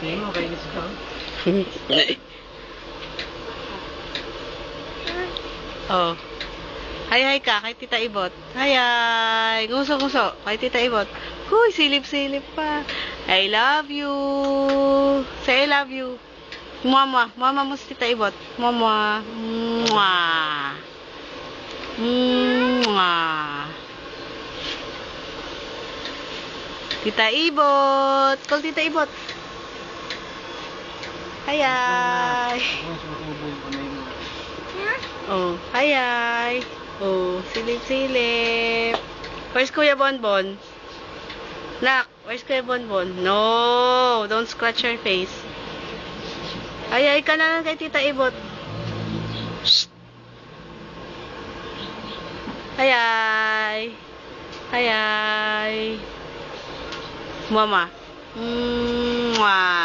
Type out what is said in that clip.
Okay, let's go. Oh. Hay ka kay Tita Ibot. Hay. Nguso. Kay Tita Ibot. Huy, silip pa. I love you. Say I love you. Mama mo si Tita Ibot. Mama. Mwah. Mwah. Tita Ibot. Call Tita Ibot. Hay. Oh, hay. Oh, silip. Where's Kuya Bonbon? Nak, where's Kuya Bonbon? No, don't scratch your face. Hay ka na lang kay Tita Ibot. Shh. Hay. Mama. Mwah.